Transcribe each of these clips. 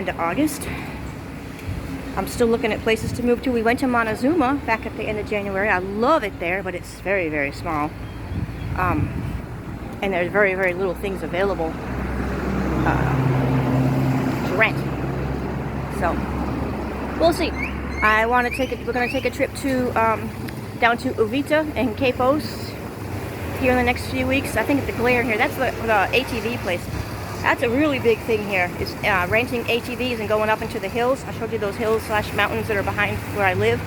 Into August. I'm still looking at places to move to. We went to Montezuma back at the end of January. I love it there, but it's very, very small. And there's very, very little things available to rent. So we'll see. I want to take it. We're going to take a trip to down to Uvita and Quepos here in the next few weeks. I think the glare here. That's the ATV place. That's a really big thing here, is renting ATVs and going up into the hills. I showed you those hills / mountains that are behind where I live.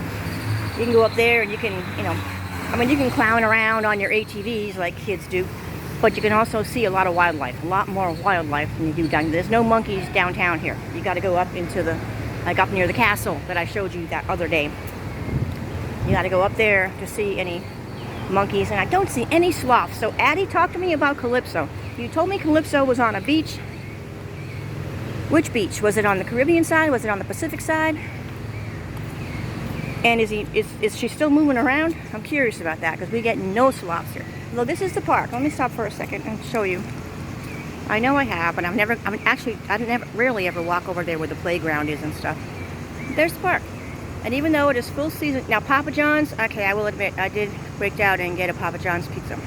You can go up there and you can, you can clown around on your ATVs like kids do, but you can also see a lot of wildlife, a lot more wildlife than you do down. There's no monkeys downtown here. You got to go up into the, like up near the castle that I showed you that other day. You got to go up there to see any monkeys, and I don't see any sloths. So Addie, talk to me about Calypso. You told me Calypso was on a beach. Which beach? Was it on the Caribbean side? Was it on the Pacific side? And is she still moving around? I'm curious about that, because we get no sloths here. Well, this is the park. Let me stop for a second and show you. I know I have, but I rarely ever walk over there where the playground is and stuff. There's the park. And even though it is full season, now Papa John's, okay, I will admit, I did break out and get a Papa John's pizza.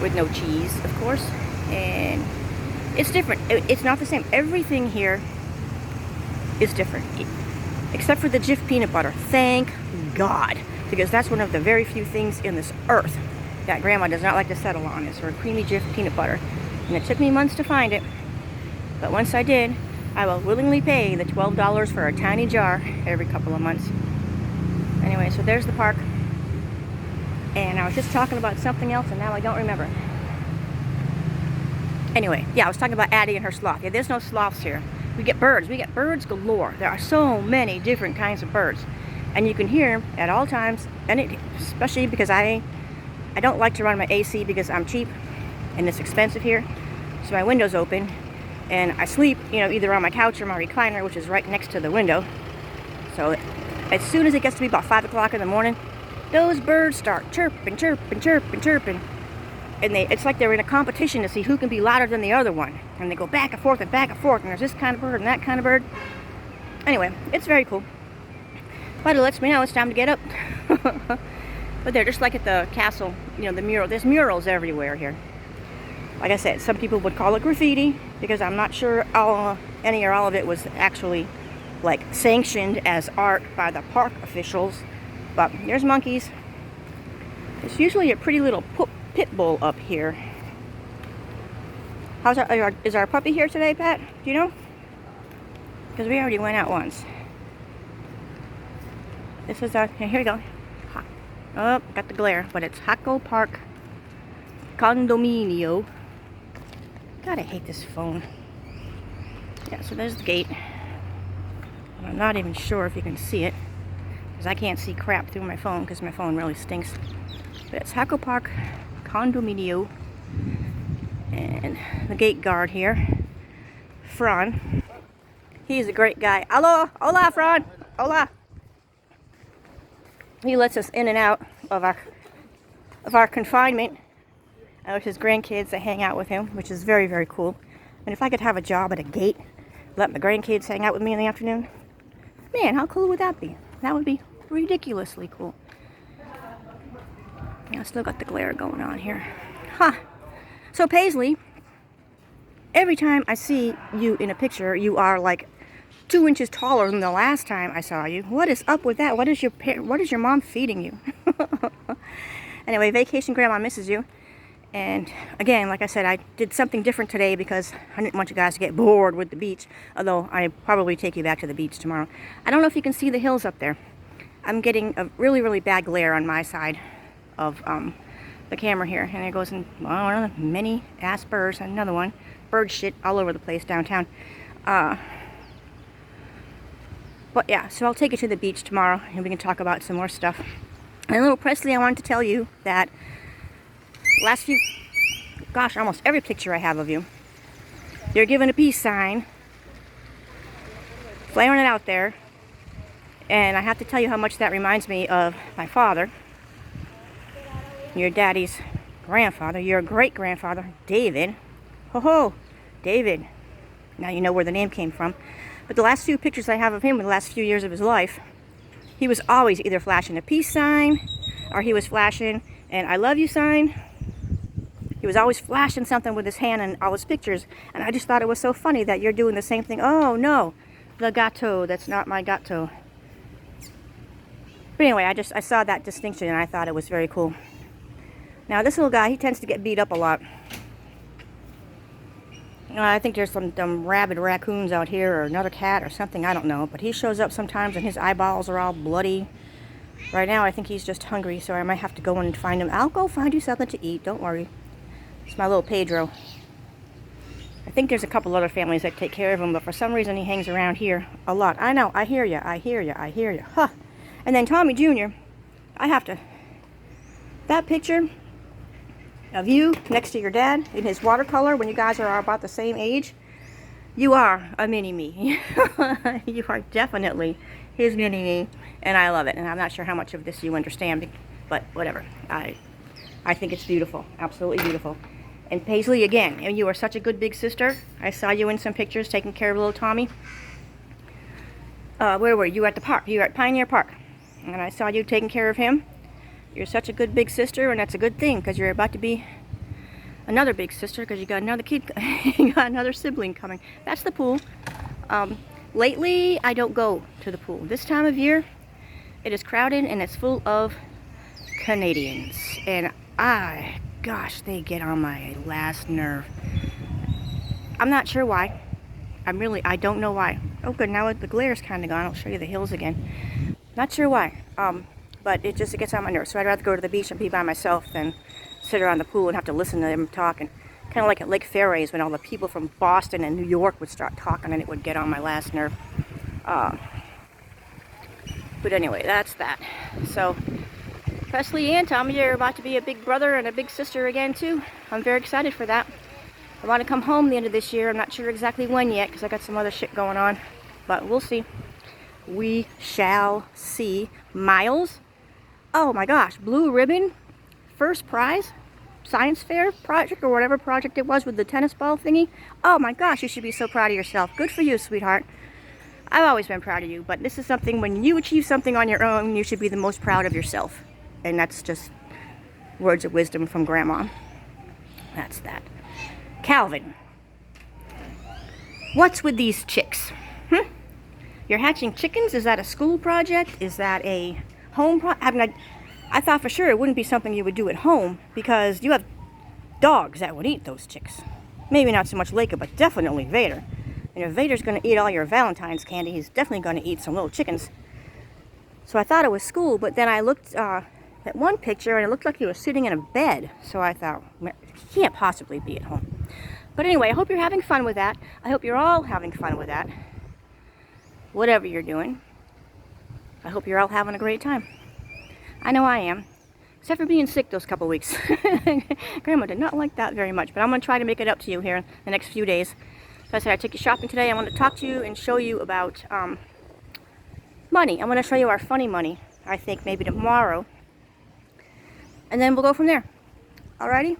With no cheese, of course. And it's different. It's not the same. Everything here is different. Except for the Jif peanut butter. Thank God. Because that's one of the very few things in this earth that Grandma does not like to settle on, is her creamy Jif peanut butter. And it took me months to find it. But once I did, I will willingly pay the $12 for a tiny jar every couple of months. Anyway, so there's the park. And I was just talking about something else, and now I don't remember. Anyway, yeah, I was talking about Addie and her sloth. Yeah, there's no sloths here. We get birds. We get birds galore. There are so many different kinds of birds. And you can hear them at all times, and especially because I don't like to run my AC because I'm cheap and it's expensive here. So my window's open, and I sleep, either on my couch or my recliner, which is right next to the window. So as soon as it gets to be about 5 o'clock in the morning, those birds start chirping, chirping, chirping, chirping. And it's like they're in a competition to see who can be louder than the other one. And they go back and forth and back and forth. And there's this kind of bird and that kind of bird. Anyway, it's very cool. But it lets me know it's time to get up. But they're just like at the castle, the mural. There's murals everywhere here. Like I said, some people would call it graffiti, because I'm not sure any or all of it was actually like sanctioned as art by the park officials. But there's monkeys. There's usually a pretty little pit bull up here. Is our puppy here today, Pat? Do you know? Because we already went out once. This is here we go. Oh, got the glare, but it's Haco Park Condominio. God, I hate this phone. Yeah, so there's the gate. I'm not even sure if you can see it, because I can't see crap through my phone, because my phone really stinks. But it's Haco Park Condominio. And the gate guard here, Fran. He's a great guy. Hello, hola, Fran. Hola. He lets us in and out of our confinement. With his grandkids that hang out with him, which is very, very cool. And if I could have a job at a gate, let my grandkids hang out with me in the afternoon, man, how cool would that be? That would be ridiculously cool. Yeah, I still got the glare going on here. Huh. So Paisley, every time I see you in a picture, you are like 2 inches taller than the last time I saw you. What is up with that? What is your mom feeding you? Anyway, Vacation Grandma misses you. And again, like I said, I did something different today because I didn't want you guys to get bored with the beach. Although I probably take you back to the beach tomorrow. I don't know if you can see the hills up there. I'm getting a really, really bad glare on my side of the camera here. And it goes in many ass birds. Another one. Bird shit all over the place downtown. But yeah, so I'll take you to the beach tomorrow and we can talk about some more stuff. And little Presley, I wanted to tell you that almost every picture I have of you, you're giving a peace sign, flaring it out there, and I have to tell you how much that reminds me of my father, your daddy's grandfather, your great-grandfather, David. Ho ho, David. Now you know where the name came from. But the last few pictures I have of him in the last few years of his life, he was always either flashing a peace sign, or he was flashing an I love you sign. He was always flashing something with his hand in all his pictures. And I just thought it was so funny that you're doing the same thing. Oh no, the gato, that's not my gato. But anyway, I saw that distinction and I thought it was very cool. Now this little guy, he tends to get beat up a lot. I think there's some rabid raccoons out here, or another cat or something, I don't know. But he shows up sometimes and his eyeballs are all bloody. Right now I think he's just hungry, so I might have to go and find him. I'll go find you something to eat, don't worry. It's my little Pedro. I think there's a couple other families that take care of him, but for some reason he hangs around here a lot. I know, I hear you, I hear you, I hear you. Huh. And then Tommy Jr., that picture of you next to your dad in his watercolor when you guys are about the same age, you are a mini-me. You are definitely his mini-me, and I love it. And I'm not sure how much of this you understand, but whatever. I think it's beautiful, absolutely beautiful. And Paisley, again, you are such a good big sister. I saw you in some pictures taking care of little Tommy. Where were you? At the park. You were at Pioneer Park. And I saw you taking care of him. You're such a good big sister, and that's a good thing, because you're about to be another big sister, because you got another kid, you got another sibling coming. That's the pool. Lately, I don't go to the pool. This time of year, it is crowded, and it's full of Canadians. And gosh, they get on my last nerve. I'm not sure why. I don't know why. Oh good, now the glare's kind of gone. I'll show you the hills again. Not sure why. But it gets on my nerves. So I'd rather go to the beach and be by myself than sit around the pool and have to listen to them talk. And kind of like at Lake Fairways when all the people from Boston and New York would start talking, and it would get on my last nerve. But anyway, that's that. So Presley and Tommy are about to be a big brother and a big sister again too. I'm very excited for that. I want to come home the end of this year. I'm not sure exactly when yet, because I got some other shit going on. But we'll see. We shall see. Miles, oh my gosh, blue ribbon, first prize, science fair project, or whatever project it was with the tennis ball thingy. Oh my gosh, you should be so proud of yourself. Good for you, sweetheart. I've always been proud of you, but this is something, when you achieve something on your own, you should be the most proud of yourself. And that's just words of wisdom from Grandma. That's that. Calvin, what's with these chicks? You're hatching chickens? Is that a school project? Is that a home project? I mean, I thought for sure it wouldn't be something you would do at home, because you have dogs that would eat those chicks. Maybe not so much Leica, but definitely Vader. And if Vader's going to eat all your Valentine's candy, he's definitely going to eat some little chickens. So I thought it was school, but then I looked at one picture and it looked like he was sitting in a bed. So I thought, he can't possibly be at home. But anyway, I hope you're having fun with that. I hope you're all having fun with that. Whatever you're doing, I hope you're all having a great time. I know I am, except for being sick those couple weeks. Grandma did not like that very much, but I'm going to try to make it up to you here in the next few days. So I said I'd take you shopping today. I want to talk to you and show you about money. I'm going to show you our funny money, I think maybe tomorrow. And then we'll go from there. Alrighty?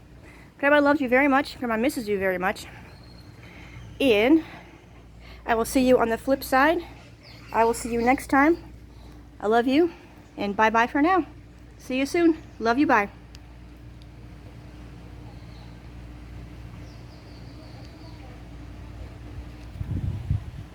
Grandma loves you very much. Grandma misses you very much. And I will see you on the flip side. I will see you next time. I love you, and bye-bye for now. See you soon. Love you, bye.